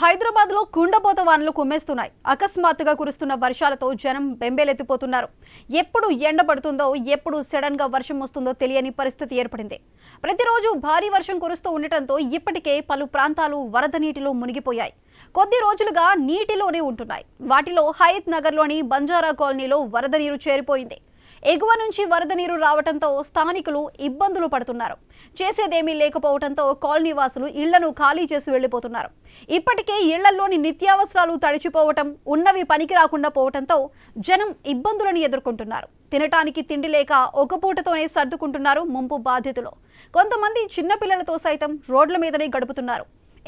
హైదరాబాద్లో కుండపోత వానలు కుమ్మేస్తున్నాయి. అకస్మాత్తుగా కురుస్తున్న వర్షాలతో జనం బెంబేలెత్తిపోతున్నారు. ఎప్పుడు ఎండ పడుతుందో, ఎప్పుడు సడన్ గా వర్షం వస్తుందో తెలియని పరిస్థితి ఏర్పడింది. ప్రతిరోజు భారీ వర్షం కురుస్తూ ఉండటంతో ఇప్పటికే పలు ప్రాంతాలు వరద నీటిలో మునిగిపోయాయి. కొద్ది రోజులుగా నీటిలోనే ఉంటున్నాయి. వాటిలో హయత్ నగర్లోని బంజారా కాలనీలో వరద నీరు చేరిపోయింది. ఎగువ నుంచి వరద నీరు రావడంతో స్థానికులు ఇబ్బందులు పడుతున్నారు. చేసేదేమీ లేకపోవడంతో కాలనీ వాసులు ఇళ్లను ఖాళీ చేసి వెళ్లిపోతున్నారు. ఇప్పటికే ఇళ్లలోని నిత్యావసరాలు తడిచిపోవటం, ఉన్నవి పనికి రాకుండా పోవడంతో జనం ఇబ్బందులను ఎదుర్కొంటున్నారు. తినటానికి తిండి లేక ఒక పూటతోనే సర్దుకుంటున్నారు ముంపు బాధితులు. కొంతమంది చిన్నపిల్లలతో సైతం రోడ్ల మీదనే గడుపుతున్నారు.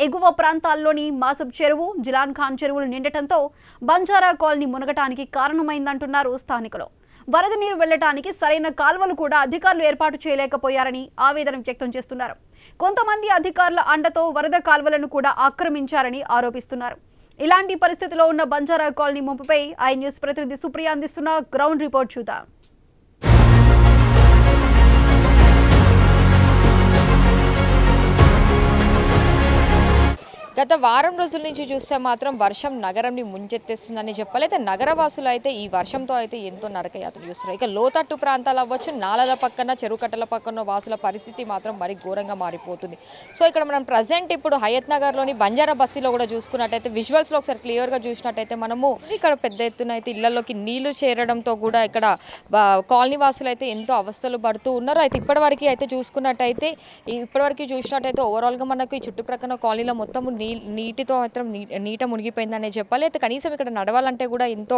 ఎగువ ప్రాంతాల్లోని మాసబ్ చెరువు, జిలాన్ ఖాన్ చెరువులు నిండటంతో బంజారా కాలనీ మునగటానికి కారణమైందంటున్నారు స్థానికులు. వరద నీరు వెళ్లటానికి సరైన కాల్వలు కూడా అధికారులు ఏర్పాటు చేయలేకపోయారని ఆవేదన వ్యక్తం చేస్తున్నారు. కొంతమంది అధికారుల అండతో వరద కాల్వలను కూడా ఆక్రమించారని ఆరోపిస్తున్నారు. ఇలాంటి పరిస్థితిలో ఉన్న బంజారా కాలనీ ముంపుపై ఐ న్యూస్ ప్రతినిధి సుప్రియ అందిస్తున్న గ్రౌండ్ రిపోర్ట్ చూద్దాం. గత వారం రోజుల నుంచి చూస్తే మాత్రం వర్షం నగరంని ముంచెత్తేస్తుందని చెప్పాలి. అయితే నగరవాసులు అయితే ఈ వర్షంతో అయితే ఎంతో నరకయాత్రలు చూస్తున్నారు. ఇక లోతట్టు ప్రాంతాలు అవ్వచ్చు, నాలల పక్కన, చెరువు కట్టల పక్కన వాసుల పరిస్థితి మాత్రం మరీ ఘోరంగా మారిపోతుంది. సో ఇక్కడ మనం ప్రజెంట్ ఇప్పుడు హయత్ నగర్లోని బంజారా బస్తీలో కూడా చూసుకున్నట్టయితే విజువల్స్లో ఒకసారి క్లియర్గా చూసినట్టయితే మనము ఇక్కడ పెద్ద ఎత్తున అయితే ఇళ్లలోకి నీళ్లు చేరడంతో కూడా ఇక్కడ కాలనీ వాసులు అయితే ఎంతో అవస్థలు పడుతూ ఉన్నారు. అయితే ఇప్పటివరకు అయితే చూసుకున్నట్టయితే చూసినట్టయితే ఓవరాల్గా మనకు ఈ చుట్టుప్రక్కల కాలనీలో మొత్తం నీటితో మాత్రం నీట మునిగిపోయిందనే చెప్పాలి. అయితే కనీసం ఇక్కడ నడవాలంటే కూడా ఎంతో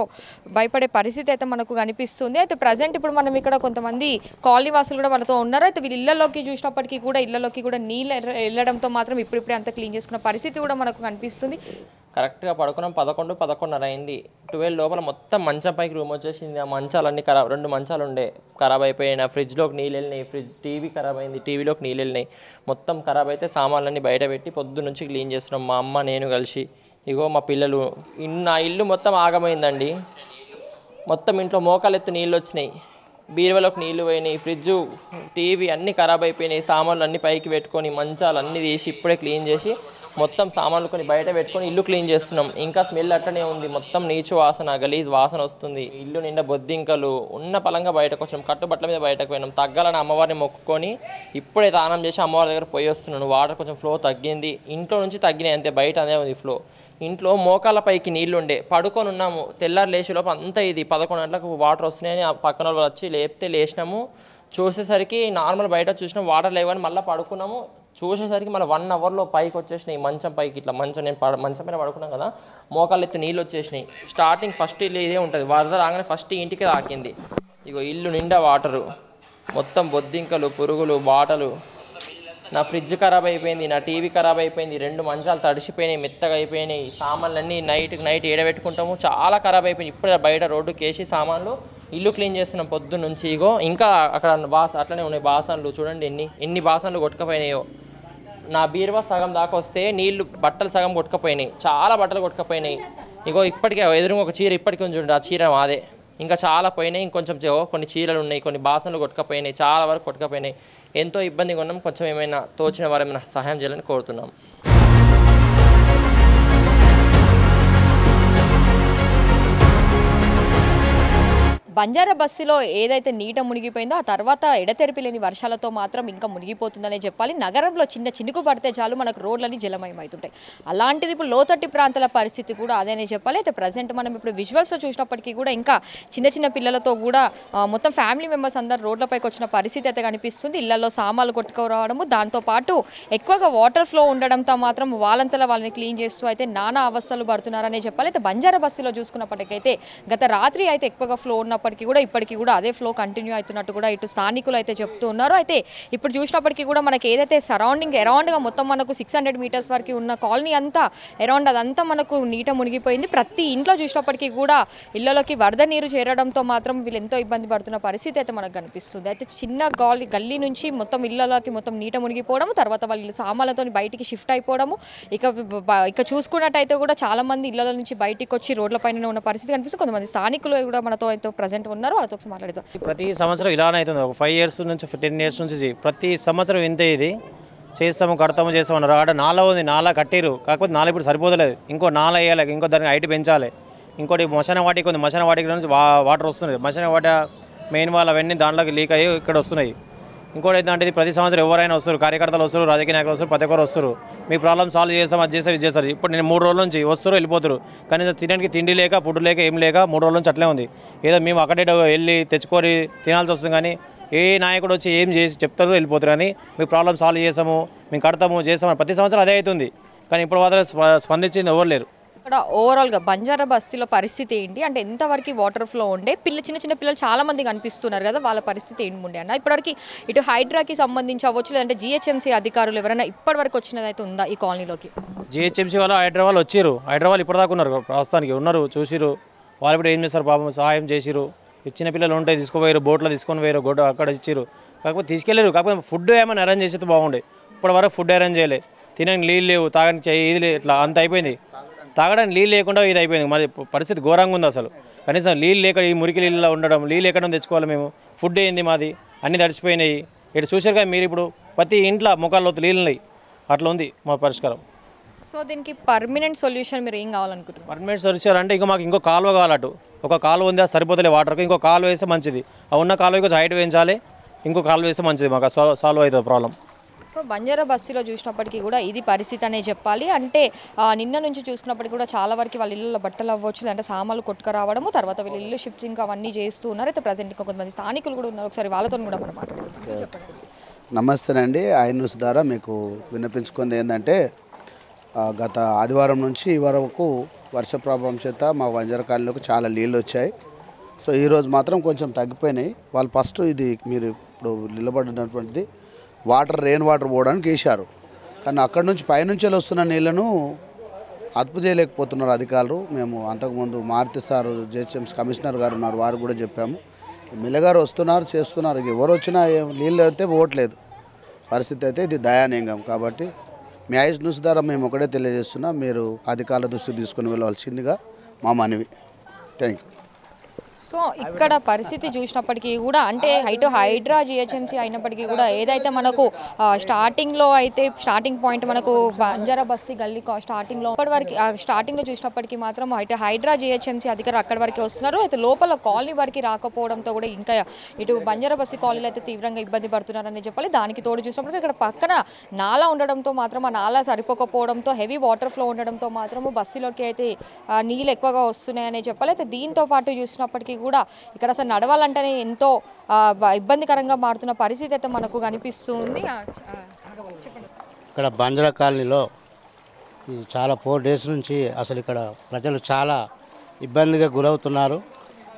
భయపడే పరిస్థితి అయితే మనకు కనిపిస్తుంది. అయితే ప్రజెంట్ ఇప్పుడు మనం ఇక్కడ కొంతమంది కాలనీ వాసులు కూడా వాళ్ళతో ఉన్నారు. అయితే వీళ్ళు ఇళ్లలోకి చూసినప్పటికీ కూడా నీళ్ళు వెళ్ళడంతో మాత్రం ఇప్పుడిప్పుడే అంతా క్లీన్ చేసుకున్న పరిస్థితి కూడా మనకు కనిపిస్తుంది. కరెక్ట్గా పడుకున్నాం 11:30 అయింది. 12 లోపల మొత్తం మంచం పైకి రూమ్ వచ్చేసింది. ఆ మంచాలన్నీ ఖరాబ్, 2 మంచాలు ఉండే ఖరాబ్ అయిపోయినాయి. ఫ్రిడ్జ్లోకి నీళ్ళు వెళ్ళినాయి, టీవీ ఖరాబ్ అయింది, టీవీలోకి నీళ్ళు వెళ్ళినాయి. మొత్తం ఖరాబ్ అయితే సామాన్లన్నీ బయట పెట్టి పొద్దు నుంచి క్లీన్ చేస్తున్నాం మా అమ్మ నేను కలిసి. ఇగో మా పిల్లలు, నా ఇల్లు మొత్తం ఆగమైందండి. మొత్తం ఇంట్లో మోకాలెత్తు నీళ్ళు వచ్చినాయి, బీరువలోకి నీళ్ళు పోయినాయి, ఫ్రిడ్జు టీవీ అన్నీ ఖరాబ్ అయిపోయినాయి. సామాన్లు అన్నీ పైకి పెట్టుకొని మంచాలు అన్నీ తీసి ఇప్పుడే క్లీన్ చేసి మొత్తం సామాన్లు కొన్ని బయట పెట్టుకొని ఇల్లు క్లీన్ చేస్తున్నాం. ఇంకా స్మెల్ అట్టనే ఉంది, మొత్తం నీచు వాసన, గలీజ్ వాసన వస్తుంది. ఇల్లు నిండా బొద్దింకలు ఉన్న పలంగా బయటకు వచ్చినాం. కట్టుబట్టల మీద బయటకు పోయినాం. తగ్గాలని అమ్మవారిని మొక్కుకొని ఇప్పుడే దానం చేసి అమ్మవారి దగ్గర పోయి వస్తున్నాను. వాటర్ కొంచెం ఫ్లో తగ్గింది, ఇంట్లో నుంచి తగ్గినాయి అంతే, బయట అదే ఉంది ఫ్లో. ఇంట్లో మోకాళ్ళ పైకి నీళ్ళు ఉండే పడుకొని ఉన్నాము. తెల్లారు లేచే లోపు అంతా ఇది 11 గంటలకు వాటర్ వస్తున్నాయని ఆ పక్కన వాళ్ళు వచ్చి లేపితే లేచినాము. చూసేసరికి నార్మల్ బయట చూసినాం, వాటర్ లేవని మళ్ళీ పడుకున్నాము. చూసేసరికి మళ్ళీ 1 అవర్లో పైకి వచ్చేసినాయి. మంచం పైకి ఇట్లా నేను మంచం పైన పడుకున్నాం కదా, మోకాళ్ళు ఎత్తి నీళ్ళు వచ్చేసినాయి. స్టార్టింగ్ ఫస్ట్ ఇల్లు ఇదే ఉంటుంది, వరద రాగానే ఫస్ట్ ఇంటికి తాకింది. ఇగో ఇల్లు నిండా వాటరు, మొత్తం బొద్దింకలు, పురుగులు, బాటలు. నా ఫ్రిడ్జ్ ఖరాబ్ అయిపోయింది, నా టీవీ ఖరాబ్ అయిపోయింది, 2 మంచాలు తడిసిపోయినాయి, మెత్తగా అయిపోయినాయి. సామాన్లన్నీ నైట్ ఏడబెట్టుకుంటాము, చాలా ఖరాబ్ అయిపోయింది. ఇప్పుడే బయట రోడ్డుకి వేసి సామాన్లు ఇల్లు క్లీన్ చేస్తున్నాం పొద్దున్న నుంచి. ఇగో ఇంకా అక్కడ అట్లనే ఉన్నాయి బాసన్లు, చూడండి ఎన్ని బాసన్లు కొట్టుకపోయినాయో. నా బీరువా సగం దాకా వస్తే నీళ్లు, బట్టలు సగం కొట్టుకపోయినాయి, చాలా బట్టలు కొట్టుకపోయినాయి. ఇగో ఇప్పటికే ఎదురుగా ఒక చీర ఇప్పటికీ చూడండి, ఆ చీర మాదే. ఇంకా చాలా పోయినాయి, ఇంకొంచెం కొన్ని చీరలు ఉన్నాయి, కొన్ని బాసనలు కొట్టుకపోయినాయి, చాలా వరకు కొట్టుకపోయినాయి. ఎంతో ఇబ్బందిగా ఉన్నాం. కొంచెం ఏమైనా తోచిన వారు ఏమైనా సహాయం చేయాలని కోరుతున్నాం. బంజారా బస్తీలో ఏదైతే నీట మునిగిపోయిందో ఆ తర్వాత ఎడతెరిపి లేని వర్షాలతో మాత్రం ఇంకా మునిగిపోతుందనే చెప్పాలి. నగరంలో చినుకు పడితే చాలు మనకు రోడ్లన్నీ జలమయమవుతుంటాయి. అలాంటిది ఇప్పుడు లోతట్టి ప్రాంతాల పరిస్థితి కూడా అదేనే చెప్పాలి. అయితే ప్రజెంట్ మనం ఇప్పుడు విజువల్స్లో చూసినప్పటికీ కూడా ఇంకా చిన్న పిల్లలతో కూడా మొత్తం ఫ్యామిలీ మెంబర్స్ అందరూ రోడ్లపైకి వచ్చిన పరిస్థితి అయితే కనిపిస్తుంది. ఇళ్లలో సామాన్లు కొట్టుకురావడము, దాంతోపాటు ఎక్కువగా వాటర్ ఫ్లో ఉండడంతో మాత్రం వాళ్ళంతలా వాళ్ళని క్లీన్ చేస్తూ అయితే నానా అవస్థలు పడుతున్నారనే చెప్పాలి. అయితే బంజారా బస్తీలో చూసుకున్నప్పటికైతే గత రాత్రి అయితే ఎక్కువగా ఫ్లో ఉన్నప్పటికీ కూడా ఇప్పటికీ కూడా అదే ఫ్లో కంటిన్యూ అవుతున్నట్టు కూడా ఇటు స్థానికులు అయితే చెప్తూ ఉన్నారు. అయితే ఇప్పుడు చూసినప్పటికీ కూడా మనకి ఏదైతే అరౌండ్గా మొత్తం మనకు 600 మీటర్స్ వరకు ఉన్న కాలనీ అంతా అదంతా మనకు నీట మునిగిపోయింది. ప్రతి ఇంట్లో చూసినప్పటికీ కూడా ఇళ్లలోకి వరద నీరు చేరడంతో మాత్రం వీళ్ళు ఎంతో ఇబ్బంది పడుతున్న పరిస్థితి అయితే మనకు కనిపిస్తుంది. అయితే చిన్న గల్లీ నుంచి మొత్తం ఇళ్లలోకి మొత్తం నీట మునిగిపోవడము, తర్వాత వాళ్ళు సామాన్లతో బయటికి షిఫ్ట్ అయిపోవడము. ఇక చూసుకున్నట్టయితే కూడా చాలా మంది ఇళ్ల నుంచి బయటికి వచ్చి రోడ్లపైన ఉన్న పరిస్థితి కనిపిస్తుంది. కొంతమంది స్థానికులు కూడా మనతో అయితే ప్రజెంట్ ఉన్నారు, వాళ్ళతో ఒకసారి మాట్లాడదాం. ప్రతి సంవత్సరం ఇలానే అవుతుంది. ఒక 5 years నుంచి 10 years నుంచి ప్రతి సంవత్సరం ఇంతే. ఇది చేస్తాము కడతాము చేస్తామన్నారు. ఆడ నాలా ఉంది, నాలా కట్టిరు, కాకపోతే నాలా ఇప్పుడు సరిపోతలేదు, ఇంకో నాలా వేయాలి, ఇంకో దానికి హైట్ పెంచాలి. ఇంకోటి మశాన వాటికి ఉంది, మశాన వాటికి నుంచి వాటర్ వస్తున్నాయి, మశాన వాట మెయిన్ వాళ్ళు అవన్నీ దాంట్లోకి లీక్ అయ్యి ఇక్కడ వస్తున్నాయి. ఇంకోటి ఏంటంటే ప్రతి సంవత్సరం ఎవరైనా వస్తారు, కార్యకర్తలు వస్తారు, రాజకీయ నాయకులు వస్తారు, ప్రతి ఒక్కరు వస్తారు, మీ ప్రాబ్లమ్ సాల్వ్ చేస్తాం, అది చేస్తాం, ఇది చేస్తారు. ఇప్పుడు నేను 3 రోజుల నుంచి వస్తారు వెళ్ళిపోతారు, కనీసం తినడానికి తిండి లేక ఫుడ్ లేక ఏం లేక 3 రోజుల నుంచి అట్లే ఉంది. ఏదో మేము అక్కడే వెళ్ళి తెచ్చుకొని తినాల్సి వస్తుంది, కానీ ఏ నాయకుడు వచ్చి ఏం చేసి చెప్తారు వెళ్ళిపోతారు. కానీ మీ ప్రాబ్లమ్ సాల్వ్ చేస్తాము, మేము కడతాము చేస్తాము, ప్రతి సంవత్సరం అదే అవుతుంది, కానీ ఇప్పుడు మాత్రం స్పందించింది ఎవరు లేరు. ఇక్కడ ఓవరాల్గా బంజారా బస్తీలో పరిస్థితి ఏంటి అంటే ఎంతవరకు వాటర్ ఫ్లో ఉండే చిన్న చిన్న పిల్లలు చాలా మంది కనిపిస్తున్నారు కదా, వాళ్ళ పరిస్థితి ఏంటి ఉండే అన్న? ఇప్పటివరకు ఇటు హైడ్రాకి సంబంధించి అవ్వచ్చు, లేదంటే జిహెచ్ఎంసీ అధికారులు ఎవరైనా ఇప్పటివరకు వచ్చినదైతే ఉందా ఈ కాలనీలోకి? జిహెచ్ఎంసీ వాళ్ళు హైదరాబాద్ వచ్చారు, హైదరాబాద్ ఇప్పటిదాకా ఉన్నారు, ప్రస్తుతానికి ఉన్నారు, చూసిరు. వాళ్ళు ఇప్పుడు ఏం చేస్తారు పాపం, సహాయం చేసిరు. చిన్న పిల్లలు ఉంటాయి తీసుకుపోయారు, బోట్లో తీసుకొని పోయారు, గొడ్డ అక్కడ ఇచ్చారు, కాకపోతే తీసుకెళ్ళారు. కాకపోతే ఫుడ్ ఏమైనా అరేంజ్ చేస్తే బాగుండే, ఇప్పటి వరకు ఫుడ్ అరేంజ్ చేయలేదు, తినడానికి నీళ్ళు లేవు, తాగడానికి ఇది ఇట్లా అంత అయిపోయింది. తాగడానికి నీళ్ళు లేకుండా ఇది అయిపోయింది, మరి పరిస్థితి ఘోరంగా ఉంది అసలు. కనీసం నీళ్ళు లేక ఈ మురికి నీళ్ళలో ఉండడం, నీళ్ళు ఎక్కడ తెచ్చుకోవాలి మేము, ఫుడ్ ఏంది మాది, అన్నీ తడిచిపోయినాయి. ఇటు చూసారు కదా మీరు, ఇప్పుడు ప్రతి ఇంట్లో ముఖాల్లో నీళ్ళు ఉన్నాయి, అట్లా ఉంది మా పరిష్కారం. సో దీనికి పర్మనెంట్ సొల్యూషన్ మీరు ఏం కావాలనుకుంటున్నారు? పర్మనెంట్ సొల్యూషన్ అంటే ఇంకా మాకు ఇంకో కాలువ కావాలి, అటు ఒక కాలువ ఉంది, అది సరిపోతలే వాటర్కి, ఇంకో కాలువ వేస్తే మంచిది. ఆ ఉన్న కాలువ కొంచెం హైట్ వేయించాలి, ఇంకో కాలువ వేస్తే మంచిది, మాకు సాల్వ్ అవుతుంది ప్రాబ్లం. సో బంజారా బస్తీలో చూసినప్పటికీ కూడా ఇది పరిస్థితి అనే చెప్పాలి. అంటే నిన్న నుంచి చూసుకున్నప్పటికీ కూడా చాలా వరకు వాళ్ళ ఇళ్ళలో బట్టలు అవ్వచ్చు, అంటే సామాన్లు కొట్టుకురావడము, తర్వాత వీళ్ళు ఇల్లు షిఫ్టింగ్ అవన్నీ చేస్తూ ఉన్నారు. అయితే ప్రజెంట్ ఇంకా కొంతమంది స్థానికులు కూడా ఉన్నారు, ఒకసారి వాళ్ళతో కూడా మనం మాట్లాడుతున్నాం. నమస్తేనండి. ఐ న్యూస్ ద్వారా మీకు విన్నపించుకుంది ఏంటంటే గత ఆదివారం నుంచి ఈ వరకు వర్ష ప్రభావం చేత మా బంజారా కాలనీలోకి చాలా నీళ్ళు వచ్చాయి. సో ఈరోజు మాత్రం కొంచెం తగ్గిపోయినాయి. వాళ్ళు ఫస్ట్ ఇది మీరు ఇప్పుడు నిలబడినటువంటిది రెయిన్ వాటర్ పోవడానికి వేశారు, కానీ అక్కడి నుంచి పైనుంచి వస్తున్న నీళ్లను అదుపు చేయలేకపోతున్నారు అధికారులు. మేము అంతకుముందు మారుతి సార్ జిహెచ్ఎంసీ కమిషనర్ గారు ఉన్నారు, వారు కూడా చెప్పాము, ఎమ్మెల్యేగారు వస్తున్నారు చేస్తున్నారు, ఎవరు వచ్చినా నీళ్ళు అయితే పోవట్లేదు. పరిస్థితి అయితే ఇది దయానీయంగా. కాబట్టి మీ ఐ న్యూస్ ద్వారా మేము ఒకటే తెలియజేస్తున్నాం, మీరు అధికారుల దృష్టికి తీసుకుని వెళ్ళవలసిందిగా మా మనవి. Thank you. సో ఇక్కడ పరిస్థితి చూసినప్పటికీ కూడా అంటే ఇటు హైడ్రా జిహెచ్ఎంసీ అయినప్పటికీ కూడా ఏదైతే మనకు స్టార్టింగ్లో అయితే స్టార్టింగ్ పాయింట్ మనకు బంజారా బస్తీ గల్లీ స్టార్టింగ్లో ఇప్పటివరకు స్టార్టింగ్లో చూసినప్పటికీ మాత్రం ఇటు హైడ్రా జిహెచ్ఎంసీ అధికారులు అక్కడి వరకు వస్తున్నారు. అయితే లోపల కాలనీ వరకు రాకపోవడంతో కూడా ఇంకా ఇటు బంజారా బస్తీ కాలనీలో అయితే తీవ్రంగా ఇబ్బంది పడుతున్నారని చెప్పాలి. దానికి తోడు చూసినప్పటికీ ఇక్కడ పక్కన నాలా ఉండడంతో మాత్రం ఆ నాలా సరిపోకపోవడంతో హెవీ వాటర్ ఫ్లో ఉండడంతో మాత్రము బస్సులోకి అయితే నీళ్ళు ఎక్కువగా వస్తున్నాయని చెప్పాలి. అయితే దీంతో పాటు చూసినప్పటికీ కూడా ఇక్కడ అసలు నడవాలంటేనే ఎంతో ఇబ్బందికరంగా మారుతున్న పరిస్థితి అయితే మనకు కనిపిస్తుంది. ఇక్కడ బంజారా కాలనీలో చాలా 4 days నుంచి అసలు ఇక్కడ ప్రజలు చాలా ఇబ్బందిగా గురవుతున్నారు.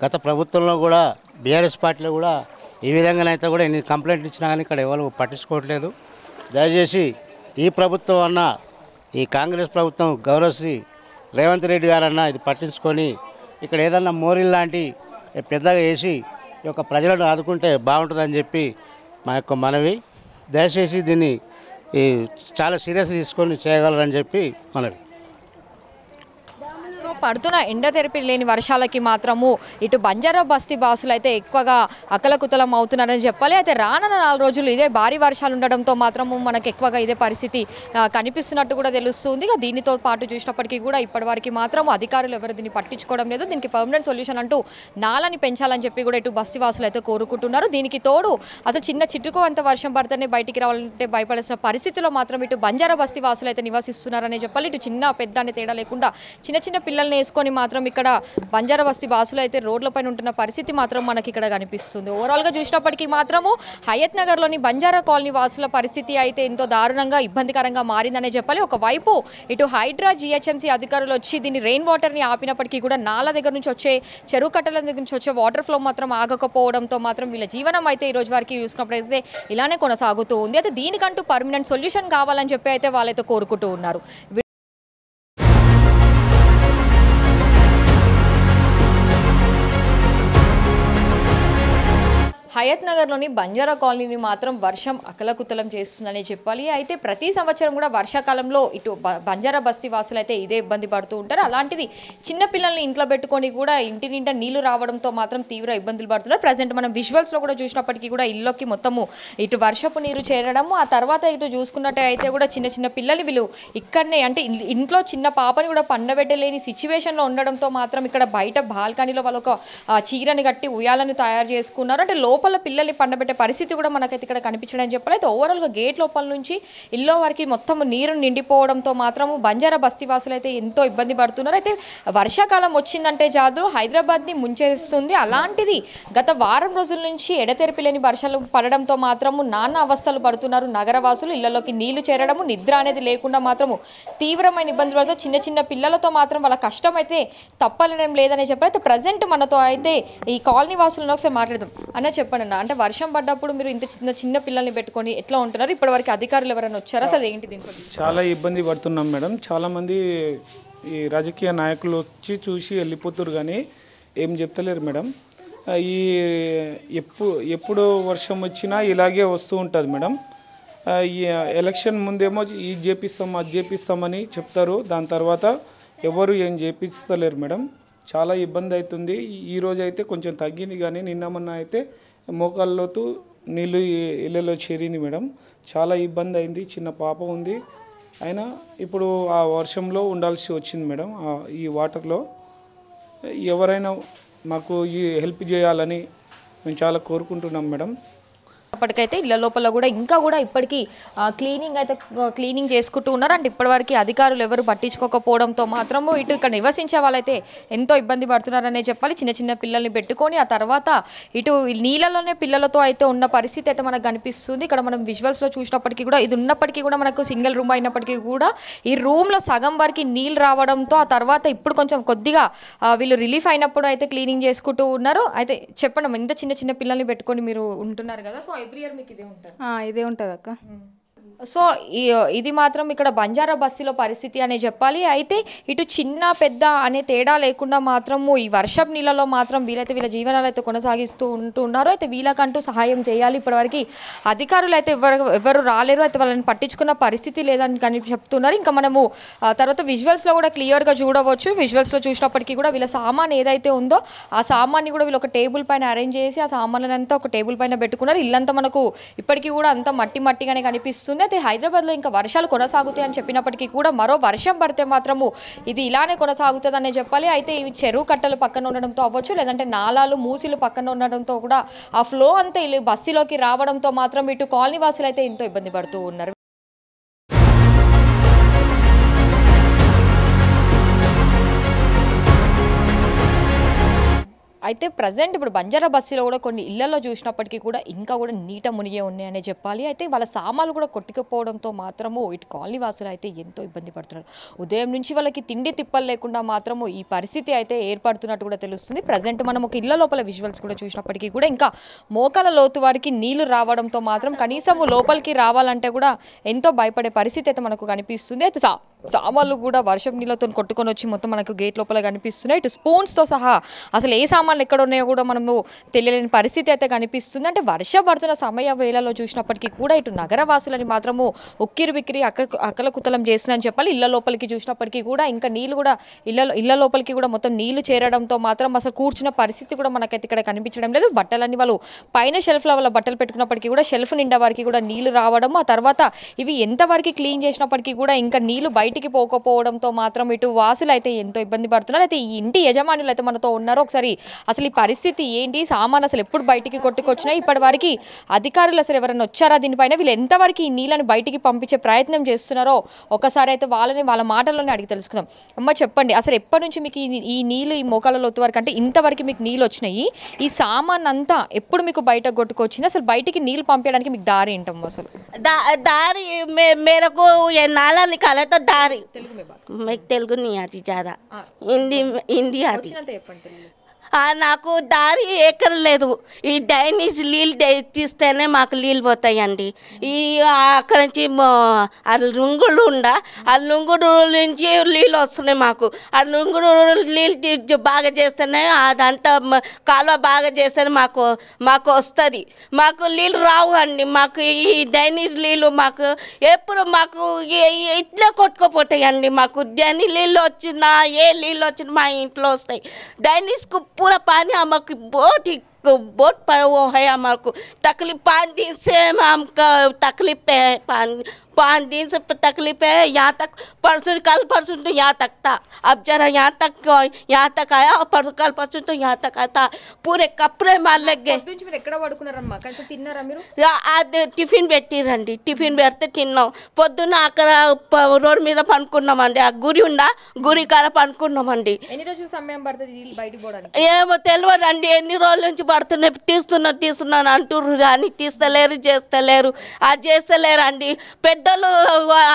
గత ప్రభుత్వంలో కూడా బీఆర్ఎస్ పార్టీలో కూడా ఈ విధంగానైతే కూడా ఎన్ని కంప్లైంట్లు ఇచ్చినా కానీ ఇక్కడ ఎవరు పట్టించుకోవట్లేదు. దయచేసి ఈ ప్రభుత్వం అన్న ఈ కాంగ్రెస్ ప్రభుత్వం గౌరవశ్రీ రేవంత్ రెడ్డి గారన్నా ఇది పట్టించుకొని ఇక్కడ ఏదన్నా మోరీల్ లాంటి పెద్దగా వేసి ఈ యొక్క ప్రజలను ఆదుకుంటే బాగుంటుందని చెప్పి మా యొక్క మనవి. దయచేసి దీన్ని చాలా సీరియస్ తీసుకొని చేయగలరని చెప్పి మనవి. సో పడుతున్న ఎండ తెరిపి లేని వర్షాలకి మాత్రము ఇటు బంజారా బస్తీ బాసులు అయితే ఎక్కువగా అకలకుతలం అవుతున్నారని చెప్పాలి. అయితే రానున్న 4 రోజులు ఇదే భారీ వర్షాలు ఉండడంతో మాత్రము మనకు ఎక్కువగా ఇదే పరిస్థితి కనిపిస్తున్నట్టు కూడా తెలుస్తుంది. దీనితో పాటు చూసినప్పటికీ కూడా ఇప్పటివరకు మాత్రం అధికారులు ఎవరు దీన్ని పట్టించుకోవడం లేదు. దీనికి పర్మనెంట్ సొల్యూషన్ అంటూ నాలని పెంచాలని చెప్పి కూడా ఇటు బస్తీ వాసులు అయితే కోరుకుంటున్నారు. దీనికి తోడు అసలు చిన్న చిటుకు అంత వర్షం పడితేనే బయటికి రావాలంటే భయపడాల్సిన పరిస్థితిలో మాత్రం ఇటు బంజారా బస్తీ వాసులు అయితే నివసిస్తున్నారని చెప్పాలి. ఇటు చిన్న పెద్ద అనే తేడా లేకుండా చిన్న చిన్న పిల్లల్ని వేసుకొని మాత్రం ఇక్కడ బంజారా బస్తీ బాసులు అయితే రోడ్లపైన ఉంటున్న పరిస్థితి మాత్రం మనకి ఇక్కడ కనిపిస్తుంది. ఓవరాల్గా చూసినప్పటికీ మాత్రము హయత్ నగర్లోని బంజారా కాలనీ వాసుల పరిస్థితి అయితే ఎంతో దారుణంగా ఇబ్బందికరంగా మారిందనే చెప్పాలి. ఒకవైపు ఇటు హైడ్రా జిహెచ్ఎంసీ అధికారులు వచ్చి దీన్ని రెయిన్ వాటర్ని ఆపినప్పటికీ కూడా నాల దగ్గర నుంచి వచ్చే చెరువు కట్టల దగ్గర నుంచి వచ్చే వాటర్ ఫ్లో మాత్రం ఆగకపోవడంతో మాత్రం వీళ్ళ జీవనం అయితే ఈ రోజు వరకు చూసుకున్నప్పుడైతే ఇలానే కొనసాగుతూ ఉంది. అయితే దీనికంటూ పర్మనెంట్ సొల్యూషన్ కావాలని చెప్పి అయితే వాళ్ళైతే కోరుకుంటూ ఉన్నారు. హయత్ నగర్లోని బంజారా కాలనీని మాత్రం వర్షం అకలకుతలం చేస్తుందని చెప్పాలి. అయితే ప్రతి సంవత్సరం కూడా వర్షాకాలంలో ఇటు బంజారా బస్తీ వాసులు అయితే ఇదే ఇబ్బంది పడుతూ ఉంటారు. అలాంటిది చిన్న పిల్లల్ని ఇంట్లో పెట్టుకొని కూడా ఇంటి నిండా నీళ్లు రావడంతో మాత్రం తీవ్ర ఇబ్బందులు పడుతున్నారు. ప్రజెంట్ మనం విజువల్స్లో కూడా చూసినప్పటికీ కూడా ఇల్లుకి మొత్తము ఇటు వర్షపు నీరు చేరడము, ఆ తర్వాత ఇటు చూసుకున్నట్టయితే కూడా చిన్న చిన్న పిల్లలు వీళ్ళు ఇక్కడనే అంటే ఇంట్లో చిన్న పాపని కూడా పండబెట్టలేని సిచ్యువేషన్లో ఉండడంతో మాత్రం ఇక్కడ బయట బాల్కనీలో వాళ్ళు ఒక చీరని కట్టి ఉయ్యాలను తయారు చేసుకున్నారు. అంటే లోపల పిల్లల్ని పండబెట్టే పరిస్థితి కూడా మనకైతే ఇక్కడ కనిపించడం చెప్పాలి. అయితే ఓవరాల్గా గేట్ లోపల నుంచి ఇల్లో వరకు మొత్తం నీరు నిండిపోవడంతో మాత్రము బంజారా బస్తీ వాసులు అయితే ఎంతో ఇబ్బంది పడుతున్నారు. అయితే వర్షాకాలం వచ్చిందంటే జాదు హైదరాబాద్ని ముంచేస్తుంది. అలాంటిది గత వారం రోజుల నుంచి ఎడతెరిపి లేని వర్షాలు పడడంతో మాత్రము నానా అవస్థలు పడుతున్నారు నగరవాసులు. ఇళ్లలోకి నీళ్లు చేరడము, నిద్ర అనేది లేకుండా మాత్రము తీవ్రమైన ఇబ్బందులు పడుతూ చిన్న చిన్న పిల్లలతో మాత్రం వాళ్ళ కష్టం అయితే తప్పలేం లేదని చెప్పారు. అయితే ప్రజెంట్ మనతో అయితే ఈ కాలనీ వాసులను ఒకసారి మాట్లాడదాం. అన్న చెప్పండి అన్న, అంటే వర్షం పడ్డప్పుడు మీరు ఇంత చిన్న పిల్లల్ని పెట్టుకొని ఎట్లా ఉంటున్నారు? ఇప్పటివరకు అధికారులు ఎవరైనా వచ్చారా? అసలు ఏంటి దీంట్లో? చాలా ఇబ్బంది పడుతున్నాం మేడం. చాలామంది ఈ రాజకీయ నాయకులు వచ్చి చూసి వెళ్ళిపోతున్నారు కానీ ఏం చెప్తలేరు మేడం. ఈ ఎప్పుడు వర్షం వచ్చినా ఇలాగే వస్తూ ఉంటుంది మేడం. ఈ ఎలక్షన్ ముందేమో ఇది చేపిస్తాం అది చేపిస్తామని చెప్తారు, దాని తర్వాత ఎవరు ఏం చేపిస్తలేరు మేడం. చాలా ఇబ్బంది అవుతుంది. ఈరోజు అయితే కొంచెం తగ్గింది కానీ నిన్న మొన్న అయితే మోకాళ్ళలోతు నీళ్ళు ఇళ్ళలో చేరింది మేడం. చాలా ఇబ్బంది అయింది. చిన్న పాప ఉంది, అయినా ఇప్పుడు ఆ వర్షంలో ఉండాల్సి వచ్చింది మేడం. ఈ వాటర్లో ఎవరైనా మాకు ఈ హెల్ప్ చేయాలని మేము చాలా కోరుకుంటున్నాం మేడం. అప్పటికైతే ఇళ్ళ లోపల కూడా ఇంకా కూడా ఇప్పటికీ క్లీనింగ్ చేసుకుంటూ ఉన్నారు. అంటే ఇప్పటివరకు అధికారులు ఎవరు పట్టించుకోకపోవడంతో మాత్రము ఇటు ఇక్కడ నివసించే వాళ్ళైతే ఎంతో ఇబ్బంది పడుతున్నారనే చెప్పాలి. చిన్న చిన్న పిల్లల్ని పెట్టుకొని ఆ తర్వాత ఇటు నీళ్ళలోనే పిల్లలతో అయితే ఉన్న పరిస్థితి అయితే మనకు కనిపిస్తుంది. ఇక్కడ మనం విజువల్స్లో చూసినప్పటికీ కూడా ఇది ఉన్నప్పటికీ కూడా మనకు సింగిల్ రూమ్ అయినప్పటికీ కూడా ఈ రూమ్లో సగం వరకు నీళ్ళు రావడంతో ఆ తర్వాత ఇప్పుడు కొంచెం కొద్దిగా వీళ్ళు రిలీఫ్ అయినప్పుడు అయితే క్లీనింగ్ చేసుకుంటూ ఉన్నారు. అయితే చెప్పండి, ఇంత చిన్న చిన్న పిల్లల్ని పెట్టుకొని మీరు ఉంటున్నారు కదా, సో ఎవ్రీ ఇయర్ మీకు ఇదే ఉంటుంది అక్క. సో ఇది మాత్రం ఇక్కడ బంజారా బస్తీలో పరిస్థితి అనే చెప్పాలి. అయితే ఇటు చిన్న పెద్ద అనే తేడా లేకుండా మాత్రము ఈ వర్షపు నీళ్ళలో మాత్రం వీళ్ళ జీవనాలు అయితే కొనసాగిస్తూ ఉంటున్నారు. అయితే వీళ్ళకంటూ సహాయం చేయాలి. ఇప్పటివరకు అధికారులు అయితే ఎవరు రాలేరు, అయితే వాళ్ళని పట్టించుకున్న పరిస్థితి లేదని కానీ చెప్తున్నారు. ఇంకా మనము తర్వాత విజువల్స్లో కూడా క్లియర్గా చూడవచ్చు. విజువల్స్లో చూసినప్పటికీ కూడా వీళ్ళ సామాన్ ఏదైతే ఉందో ఆ సామాన్ని కూడా వీళ్ళు ఒక టేబుల్ పైన అరేంజ్ చేసి ఆ సామాన్లను అంతా ఒక టేబుల్ పైన పెట్టుకున్నారు. ఇల్లంతా మనకు ఇప్పటికీ కూడా అంతా మట్టిగానే కనిపిస్తుంది. అయితే హైదరాబాద్లో ఇంకా వర్షాలు కొనసాగుతాయి అని చెప్పినప్పటికీ కూడా మరో వర్షం పడితే మాత్రము ఇది ఇలానే కొనసాగుతుందనే చెప్పాలి. అయితే ఇవి చెరువు కట్టలు పక్కన ఉండడంతో అవ్వచ్చు, లేదంటే నాలాలు మూసిలు పక్కన ఉండడంతో కూడా ఆ ఫ్లో అంతా బస్సులోకి రావడంతో మాత్రం ఇటు కాలనీ వాసులు అయితే ఎంతో ఇబ్బంది పడుతూ ఉన్నారు. అయితే ప్రజెంట్ ఇప్పుడు బంజారా బస్తీలో కూడా కొన్ని ఇళ్లలో చూసినప్పటికీ కూడా ఇంకా కూడా నీట మునిగే ఉన్నాయనే చెప్పాలి. అయితే వాళ్ళ సామాన్లు కూడా కొట్టుకుపోవడంతో మాత్రము ఇటు కాలనీ వాసులు అయితే ఎంతో ఇబ్బంది పడుతున్నారు. ఉదయం నుంచి వాళ్ళకి తిండి తిప్పలు లేకుండా మాత్రము ఈ పరిస్థితి అయితే ఏర్పడుతున్నట్టు కూడా తెలుస్తుంది. ప్రజెంట్ మనం ఒక ఇళ్ల లోపల విజువల్స్ కూడా చూసినప్పటికీ కూడా ఇంకా మోకాల లోతు వారికి నీళ్లు రావడంతో మాత్రం కనీసం లోపలికి రావాలంటే కూడా ఎంతో భయపడే పరిస్థితి అయితే మనకు కనిపిస్తుంది. అయితే సామాన్లు కూడా వర్షం నీళ్ళతో కొట్టుకొని వచ్చి మొత్తం మనకు గేట్ లోపల కనిపిస్తున్నాయి. ఇటు స్పూన్స్తో సహా అసలు ఏ సామాన్లు ఎక్కడ ఉన్నాయో కూడా మనము తెలియలేని పరిస్థితి అయితే కనిపిస్తుంది. అంటే వర్షం పడుతున్న సమయ వేళలో చూసినప్పటికీ కూడా ఇటు నగరవాసులని మాత్రము ఉక్కిరి బిక్కిరి అకలకుతలం చేస్తుందని చెప్పాలి. ఇళ్ల లోపలికి చూసినప్పటికీ కూడా ఇంకా నీళ్ళు కూడా ఇళ్ల లోపలికి కూడా మొత్తం నీళ్లు చేరడంతో మాత్రం అసలు కూర్చున్న పరిస్థితి కూడా మనకైతే ఇక్కడ కనిపించడం లేదు. బట్టలన్నీ వాళ్ళు పైన షెల్ఫ్లో వాళ్ళ బట్టలు పెట్టుకున్నప్పటికీ కూడా షెల్ఫ్ నిండా వారికి కూడా నీళ్లు రావడము, ఆ తర్వాత ఇవి ఎంతవరకు క్లీన్ చేసినప్పటికీ కూడా ఇంకా నీళ్లు బయటికి పోకపోవడంతో మాత్రం ఇటు వాసులు అయితే ఎంతో ఇబ్బంది పడుతున్నారు. అయితే ఈ ఇంటి యజమానులు అయితే మనతో ఉన్నారు. ఒకసారి అసలు ఈ పరిస్థితి ఏంటి, సామాన్ అసలు ఎప్పుడు బయటికి కొట్టుకొచ్చినాయి, ఇప్పటి వరకు అధికారులు అసలు ఎవరైనా వచ్చారా దీనిపైన, వీళ్ళు ఎంతవరకు ఈ నీళ్ళని బయటికి పంపించే ప్రయత్నం చేస్తున్నారో ఒకసారి అయితే వాళ్ళ మాటల్లోనే అడిగి తెలుసుకుందాం. అమ్మ చెప్పండి, అసలు ఎప్పటి నుంచి మీకు ఈ నీళ్ళు ఈ మోకాల లోతు వరకు అంటే ఇంతవరకు మీకు నీళ్ళు వచ్చినాయి, ఈ సామాన్ అంతా ఎప్పుడు మీకు బయటకు కొట్టుకొచ్చింది, అసలు బయటికి నీళ్ళు పంపించడానికి మీకు దారి ఏంటమ్మా? అసలు दारी मेरे को ये नाला निकाला तो दारी मैं तेलुगु नहीं आती ज़्यादा, हिंदी आती। నాకు దారి ఎక్కర్లేదు. ఈ డ్రైనేజ్ నీళ్ళు తీస్తేనే మాకు నీళ్ళు పోతాయండి. ఈ అక్కడ నుంచి లుంగుడు ఆ లుంగుడు నుంచి నీళ్ళు వస్తున్నాయి మాకు. ఆ లుంగుడు నీళ్ళు బాగా చేస్తేనే అదంతా కాలువ బాగా చేస్తేనే మాకు వస్తుంది. మాకు నీళ్ళు రావు అండి. మాకు ఈ డ్రైనేజ్ నీళ్ళు మాకు ఎప్పుడు మాకు ఇట్లా కొట్టుకుపోతాయండి. మాకు డ్రైనేజ్ నీళ్ళు వచ్చినా ఏ నీళ్ళు వచ్చినా మా ఇంట్లో వస్తాయి. ड्रेनेज को पूरा पानी हमारे बहुत पड़ा हुआ है। हमारे को तकलीफ 5 दिन से हमका तकलीफ है। 5 दिन से तकलीफ है। यहाँ तक कल परसों तो यहाँ तक था। अब जरा यहाँ तक आया और कल परसों तो यहाँ तक आया था। पूरे कपड़े मार लग गए। టిఫిన్ పెట్టిరండి. టిఫిన్ పెడితే తిన్నాం. పొద్దున్న అక్కడ రోడ్ మీద పనుకున్నామండి. ఆ గురి గురి కాడ పనుకున్నామండి. ఎన్ని రోజులు సమయం పడుతుంది బయటికి పోవడానికి? ఏమో తెలియదండి. ఎన్ని రోజుల నుంచి పడుతున్నాయి. తీస్తున్నాను అంటుర్రు కానీ తీస్తలేరు, చేస్తలేరు. అది చేస్తలేరు అండి. పెద్దలు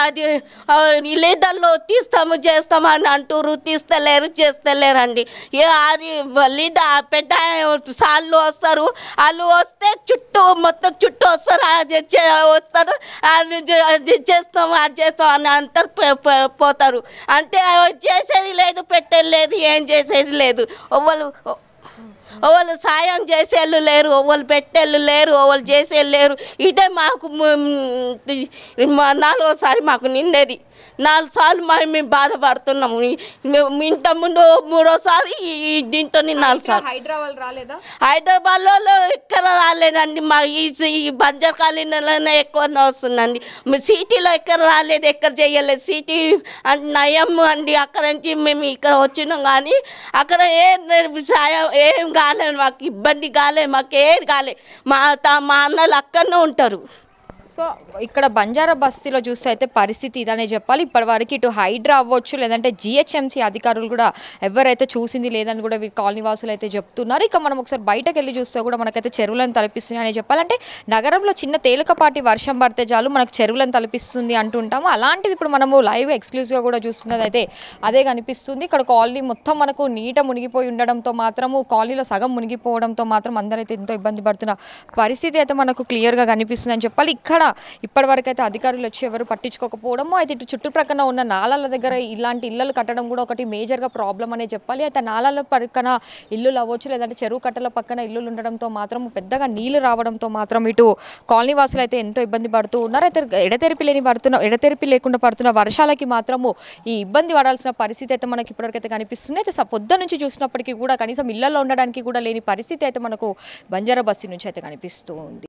అది లీడర్లు తీస్తాము చేస్తాము అని అంటుర్రు. తీస్తలేరు, చేస్తలేరు అండి. అది లీడర్ పెద్ద సార్లు వస్తారు. వాళ్ళు వస్తే మొత్తం చుట్టూ వస్తారు. అది చేస్తాము అది చేస్తాం అని అంటారు, పోతారు. అంటే చేసేది లేదు, పెట్టేది లేదు, ఏం చేసేది లేదు. వాళ్ళు సాయం చేసేళ్ళు లేరు, వాళ్ళు పెట్టేళ్ళు లేరు, వాళ్ళు చేసేళ్ళు లేరు. ఇదే మాకు 4వసారి మాకు నిండేది. 4 సార్లు మేము బాధపడుతున్నాము. ఇంత ముందు 3వసారి దీంతో 4 సార్లు. హైదరాబాద్ రాలేదా? హైదరాబాద్లో ఎక్కడ రాలేదండి. మా ఈ బంజర్ కాలనీలోనే ఎక్కువ వస్తుందండి. సిటీలో ఎక్కడ రాలేదు, ఎక్కడ చేయలేదు. సిటీ అంటే నయం అండి. అక్కడ నుంచి మేము ఇక్కడ వచ్చినాం కానీ అక్కడ ఏం కాలేదు మాకు. ఇబ్బంది కాలేదు, మాకు ఏది కాలేదు. మా అన్నలు అక్కడనే ఉంటారు. సో ఇక్కడ బంజారా బస్తీలో చూస్తే అయితే పరిస్థితి ఇదనే చెప్పాలి. ఇప్పటివరకు ఇటు హైడ్రా అవ్వచ్చు, లేదంటే జిహెచ్ఎంసీ అధికారులు కూడా ఎవరైతే చూసింది లేదని కూడా వీరి కాలనీ వాసులు అయితే చెప్తున్నారు. ఇక మనం ఒకసారి బయటకు వెళ్ళి చూస్తే కూడా మనకైతే చెరువులను తలపిస్తున్నాయని చెప్పాలంటే నగరంలో చిన్న తేలికపాటి వర్షం పడితే చాలు మనకు చెరువులను తలపిస్తుంది అంటుంటాము. అలాంటిది ఇప్పుడు మనము లైవ్ ఎక్స్క్లూజివ్గా కూడా చూస్తున్నది అయితే అదే కనిపిస్తుంది. ఇక్కడ కాలనీ మొత్తం మనకు నీట మునిగిపోయి ఉండడంతో మాత్రము కాలనీలో సగం మునిగిపోవడంతో మాత్రం అందరైతే ఎంతో ఇబ్బంది పడుతున్న పరిస్థితి అయితే మనకు క్లియర్గా కనిపిస్తుంది అని చెప్పాలి. ఇక్కడ ఇప్పటివరకు అయితే అధికారులు వచ్చి ఎవరు పట్టించుకోకపోవడము, అయితే ఇటు చుట్టుప్రక్కన ఉన్న నాలాల దగ్గర ఇలాంటి ఇళ్లలు కట్టడం కూడా ఒకటి మేజర్గా ప్రాబ్లం అనే చెప్పాలి. అయితే నాలాల పక్కన ఇల్లులు అవ్వచ్చు, లేదంటే చెరువు కట్టల పక్కన ఇల్లులు ఉండడంతో మాత్రం పెద్దగా నీళ్లు రావడంతో మాత్రం ఇటు కాలనీ వాసులు అయితే ఎంతో ఇబ్బంది పడుతూ ఉన్నారు. అయితే ఎడతెరిపి లేకుండా పడుతున్న వర్షాలకి మాత్రము ఈ ఇబ్బంది పడాల్సిన పరిస్థితి అయితే మనకి ఇప్పటివరకు అయితే కనిపిస్తుంది. అయితే పొద్దు నుంచి చూసినప్పటికీ కూడా కనీసం ఇళ్లలో ఉండడానికి కూడా లేని పరిస్థితి అయితే మనకు బంజారా బస్తీ నుంచి అయితే కనిపిస్తూ ఉంది.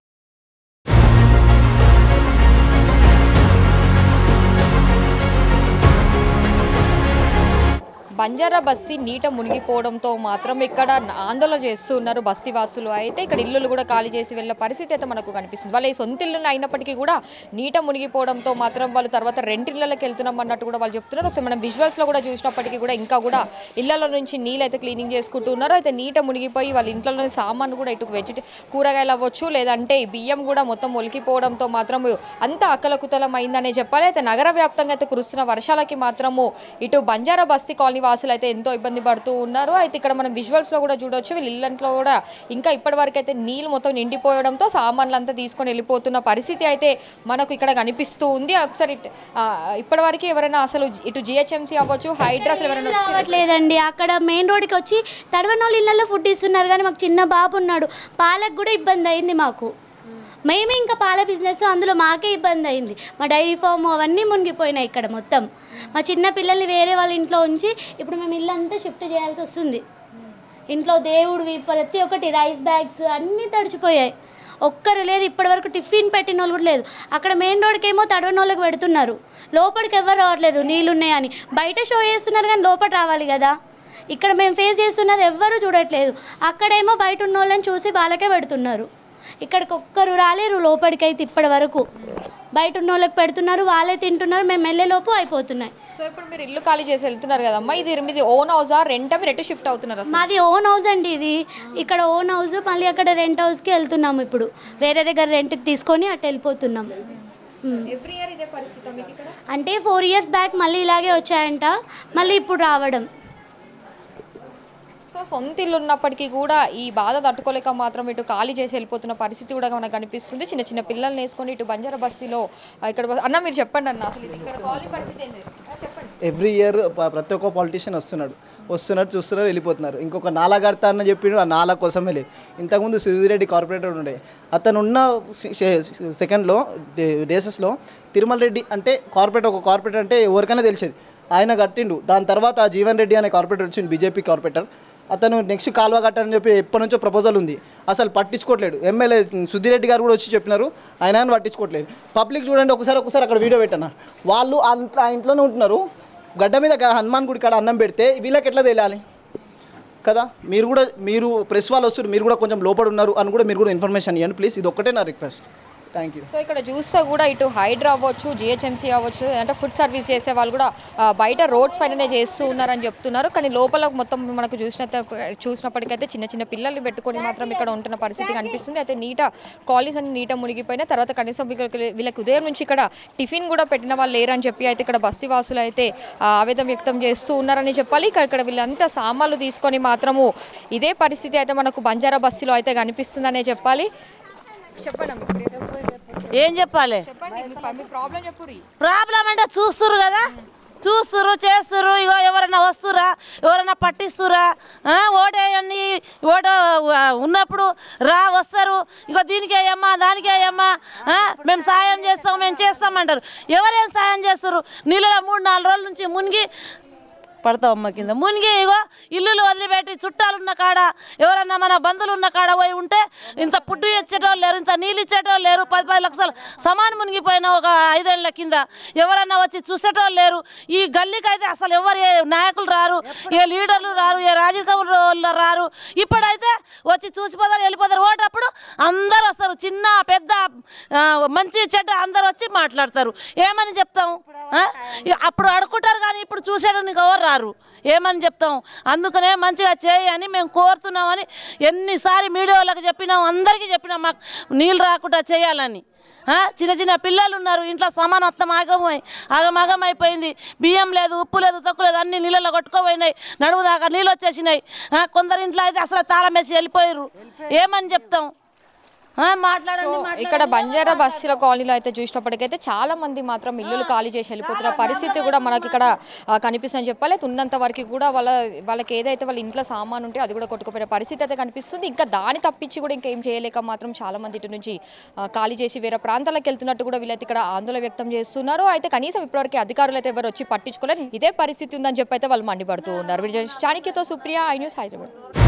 బంజారా బస్తీ నీట మునిగిపోవడంతో మాత్రం ఇక్కడ ఆందోళన చేస్తూ ఉన్నారు బస్తీవాసులు. అయితే ఇక్కడ ఇల్లులు కూడా ఖాళీ చేసి వెళ్ళే పరిస్థితి అయితే మనకు కనిపిస్తుంది. వాళ్ళ ఈ సొంత ఇల్లు అయినప్పటికీ కూడా నీట మునిగిపోవడంతో మాత్రం వాళ్ళు తర్వాత రెంట్ ఇళ్లకి వెళ్తున్నాం అన్నట్టు కూడా వాళ్ళు చెప్తున్నారు. ఒకసారి మనం విజువల్స్లో కూడా చూసినప్పటికీ కూడా ఇంకా కూడా ఇళ్లలో నుంచి నీళ్ళు అయితే క్లీనింగ్ చేసుకుంటూ ఉన్నారు. అయితే నీట మునిగిపోయి వాళ్ళ ఇంట్లోని సామాన్లు కూడా ఇటు కూరగాయలు అవ్వచ్చు, లేదంటే బియ్యం కూడా మొత్తం ఒలికిపోవడంతో మాత్రం అంత అక్కలకుతలం అయిందనే చెప్పాలి. అయితే నగర వ్యాప్తంగా అయితే కురుస్తున్న వర్షాలకి మాత్రము ఇటు బంజారా బస్తీ కాలనీ వాసులు అయితే ఎంతో ఇబ్బంది పడుతూ ఉన్నారు. అయితే ఇక్కడ మనం విజువల్స్లో కూడా చూడవచ్చు. వీళ్ళ ఇళ్ళంట్లో కూడా ఇంకా ఇప్పటివరకు అయితే నీళ్ళు మొత్తం నిండిపోవడంతో సామాన్లు అంతా తీసుకొని వెళ్ళిపోతున్న పరిస్థితి అయితే మనకు ఇక్కడ కనిపిస్తూ ఉంది. ఒకసారి ఇప్పటివరకు ఎవరైనా అసలు ఇటు జిహెచ్ఎంసీ అవ్వచ్చు, హైడ్రాస్ ఎవరైనా రావట్లేదండి. అక్కడ మెయిన్ రోడ్కి వచ్చి తడవనోళ్ళు ఇళ్ళల్లో ఫుడ్ ఇస్తున్నారు కానీ మాకు చిన్న బాబు ఉన్నాడు, పాలకు కూడా ఇబ్బంది అయింది మాకు. మేమే ఇంకా పాల బిజినెస్, అందులో మాకే ఇబ్బంది అయింది. మా డైరీ ఫామ్ అవన్నీ మునిగిపోయినాయి. ఇక్కడ మొత్తం మా చిన్న పిల్లల్ని వేరే వాళ్ళ ఇంట్లో ఉంచి ఇప్పుడు మేము ఇల్లు అంతా షిఫ్ట్ చేయాల్సి వస్తుంది. ఇంట్లో దేవుడివి ప్రతి ఒక్కటి రైస్ బ్యాగ్స్ అన్నీ తడిచిపోయాయి. ఒక్కరు లేదు ఇప్పటివరకు. టిఫిన్ పెట్టిన వాళ్ళు కూడా లేదు. అక్కడ మెయిన్ రోడ్కి ఏమో తడవని వాళ్ళకి పెడుతున్నారు, లోపలికి ఎవరు రావట్లేదు నీళ్ళు ఉన్నాయని. బయట షో చేస్తున్నారు కానీ లోపల రావాలి కదా. ఇక్కడ మేము ఫేస్ చేస్తున్నది ఎవ్వరూ చూడట్లేదు. అక్కడేమో బయట ఉన్న వాళ్ళని చూసి వాళ్ళకే పెడుతున్నారు. ఇక్కడికి ఒక్కరు రాలేరు లోపలికైతే ఇప్పటి వరకు. బయట ఉన్న వాళ్ళకి పెడుతున్నారు, వాళ్ళే తింటున్నారు, మేము వెళ్ళేలోపు అయిపోతున్నాయి. సో ఇప్పుడు మీరు ఇల్లు ఖాళీ చేసి వెళ్తున్నారు కదమ్మా, ఇది ఓన్ హౌసా రెంటా, మీరు ఎటు షిఫ్ట్ అవుతున్నారు? మాది ఓన్ హౌస్ అండి. ఇది ఇక్కడ ఓన్ హౌస్, మళ్ళీ అక్కడ రెంట్ హౌస్కి వెళ్తున్నాము. ఇప్పుడు వేరే దగ్గర రెంట్కి తీసుకొని అటు వెళ్ళిపోతున్నాం. ఎవ్రీ ఇయర్ ఇదే పరిస్థితి మీకు ఇక్కడ? అంటే 4 years బ్యాక్ మళ్ళీ ఇలాగే వచ్చాయంట, మళ్ళీ ఇప్పుడు రావడం. సో సొంత ఇల్లు ఉన్నప్పటికీ కూడా ఈ బాధ తట్టుకోలేక మాత్రం ఇటు ఖాళీ చేసి వెళ్ళిపోతున్న పరిస్థితి కూడా మనకు కనిపిస్తుంది. చిన్న చిన్న పిల్లల్ని వేసుకొని ఇటు బంజారా బస్తీలో ఇక్కడ అన్న మీరు చెప్పండి అన్న అసలు ఇక్కడ ఖాళీ పరిస్థితి ఏంటి చెప్పండి. ఎవ్రీ ఇయర్ ప్రతి ఒక్క పాలిటీషియన్ వస్తున్నారు చూస్తున్నారు వెళ్ళిపోతున్నారు. ఇంకొక నాలా కడతా అని చెప్పి ఆ నాలా కోసమే లేదు. ఇంతకుముందు సుధీరెడ్డి కార్పొరేటర్ ఉండే, అతను ఉన్న సెకండ్లో డేసెస్లో తిరుమల రెడ్డి అంటే కార్పొరేటర్ అంటే ఎవరికైనా తెలిసేది, ఆయన కట్టిండు. దాని తర్వాత జీవన్ రెడ్డి అనే కార్పొరేటర్ వచ్చింది, బీజేపీ కార్పొరేటర్. అతను నెక్స్ట్ కాలువ కట్టాలని చెప్పి ఎప్పటి నుంచో ప్రపోజల్ ఉంది, అసలు పట్టించుకోవట్లేదు. ఎమ్మెల్యే సుధీరెడ్డి గారు కూడా వచ్చి చెప్పినారు, ఆయన పట్టించుకోవట్లేదు. పబ్లిక్ చూడండి, ఒకసారి అక్కడ వీడియో పెట్టనా, వాళ్ళు ఆ ఇంట్లోనే ఉంటున్నారు. గడ్డ మీద హనుమాన్ గుడి కాడ అన్నం పెడితే వీళ్ళకి ఎట్లా తెలియాలి కదా. మీరు ప్రెస్ వాళ్ళు వస్తారు, మీరు కూడా కొంచెం లోపల ఉన్నారు అని కూడా మీరు కూడా ఇన్ఫర్మేషన్ ఇవ్వండి ప్లీజ్. ఇది ఒక్కటే నా రిక్వెస్ట్. Thank you. సో ఇక్కడ చూస్తే కూడా ఇటు హైడ్రా అవ్వచ్చు, జిహెచ్ఎంసీ అవ్వచ్చు, అంటే ఫుడ్ సర్వీస్ చేసే వాళ్ళు కూడా బయట రోడ్స్ పైననే చేస్తూ ఉన్నారని చెప్తున్నారు. కానీ లోపల మొత్తం మనకు చూసినప్పటికైతే చిన్న చిన్న పిల్లల్ని పెట్టుకొని మాత్రం ఇక్కడ ఉంటున్న పరిస్థితి కనిపిస్తుంది. అయితే కాలేజ్ అని నీట మునిగిపోయినా తర్వాత కనీసం వీళ్ళకి ఉదయం నుంచి ఇక్కడ టిఫిన్ కూడా పెట్టిన వాళ్ళు లేరని చెప్పి అయితే ఇక్కడ బస్తీ వాసులు అయితే ఆవేదన వ్యక్తం చేస్తూ ఉన్నారని చెప్పాలి. ఇక్కడ వీళ్ళంతా సామాన్లు తీసుకొని మాత్రము ఇదే పరిస్థితి అయితే మనకు బంజారా బస్తీలో అయితే కనిపిస్తుందనే చెప్పాలి. ఏం చెప్పాలి? ప్రాబ్లం అంటే చూస్తురు కదా, చూస్తురు చేస్తురు. ఇగో ఎవరైనా వస్తురా, ఎవరైనా పట్టిస్తురా, ఓటేయన్ని ఓటు ఉన్నప్పుడు వస్తారు. ఇగో దీనికి అయ్యమ్మా దానికి అయ్యమ్మా మేము సాయం చేస్తాం మేము చేస్తామంటారు. ఎవరేం సాయం చేస్తారు? నీళ్ళలో 3-4 రోజుల నుంచి మునిగి పడతావమ్మ కింద మునిగి ఇగో ఇల్లులు వదిలిపెట్టి చుట్టాలు ఉన్న కాడ ఎవరన్నా మన బంధువులు ఉన్న కాడ పోయి ఉంటే ఇంత పుడ్డు ఇచ్చేటోళ్ళు లేరు, ఇంత నీళ్ళు ఇచ్చేటోళ్ళు లేరు. 10 లక్షలు సమానం మునిగిపోయిన ఒక 5 ఏళ్ళ కింద ఎవరన్నా వచ్చి చూసేటోళ్ళు లేరు. ఈ గల్లీకి అయితే అసలు ఎవరు ఏ నాయకులు రారు, ఏ లీడర్లు రారు, ఏ రాజకీయ రారు. ఇప్పుడైతే వచ్చి చూసిపోతారు వెళ్ళిపోతారు. ఓటప్పుడు అందరు వస్తారు, చిన్న పెద్ద మంచి చెడ్డ అందరు వచ్చి మాట్లాడతారు. ఏమని చెప్తాం? అప్పుడు అడుకుంటారు కానీ ఇప్పుడు చూసేటానికి ఎవరు రారు, ఏమని చెప్తాం? అందుకనే మంచిగా చేయని మేము కోరుతున్నామని ఎన్నిసార్లు మీడియాలకు చెప్పినాం, అందరికీ చెప్పినాం మాకు నీళ్ళు రాకుండా చేయాలని. చిన్న చిన్న పిల్లలు ఉన్నారు ఇంట్లో, సమానత్వం ఆగమాగం అయిపోయింది. బియ్యం లేదు, ఉప్పు లేదు, తక్కువ లేదు, అన్ని నీళ్ళలో కొట్టుకోపోయినాయి. నడుము దాకా నీళ్ళు వచ్చేసినాయి. కొందరు ఇంట్లో అయితే అసలు తాళం వేసి వెళ్ళిపోయారు. ఏమని చెప్తాం? ఇక్కడ బంజారా బస్తీల కాలనీలో అయితే చూసినప్పటికైతే చాలా మంది మాత్రం ఇల్లులు ఖాళీ చేసి వెళ్ళిపోతున్న పరిస్థితి కూడా మనకి ఇక్కడ కనిపిస్తుందని చెప్పాలి. ఉన్నంత వరకు కూడా వాళ్ళకి ఏదైతే వాళ్ళ ఇంట్లో సామాన్ ఉంటే అది కూడా కొట్టుకుపోయిన పరిస్థితి అయితే కనిపిస్తుంది. ఇంకా దాన్ని తప్పించి కూడా ఇంకేం చేయలేక మాత్రం చాలా మంది ఇటు నుంచి ఖాళీ చేసి వేరే ప్రాంతాలకు వెళ్తున్నట్టు కూడా వీళ్ళైతే ఇక్కడ ఆందోళన వ్యక్తం చేస్తున్నారు. అయితే కనీసం ఇప్పటివరకు అధికారులు అయితే ఎవరు వచ్చి పట్టించుకోలేదు. ఇదే పరిస్థితి ఉందని చెప్పి అయితే వాళ్ళు మండిపడుతూ ఉన్నారు. చాణక్యతో సుప్రియ, ఐ న్యూస్, హైదరాబాద్.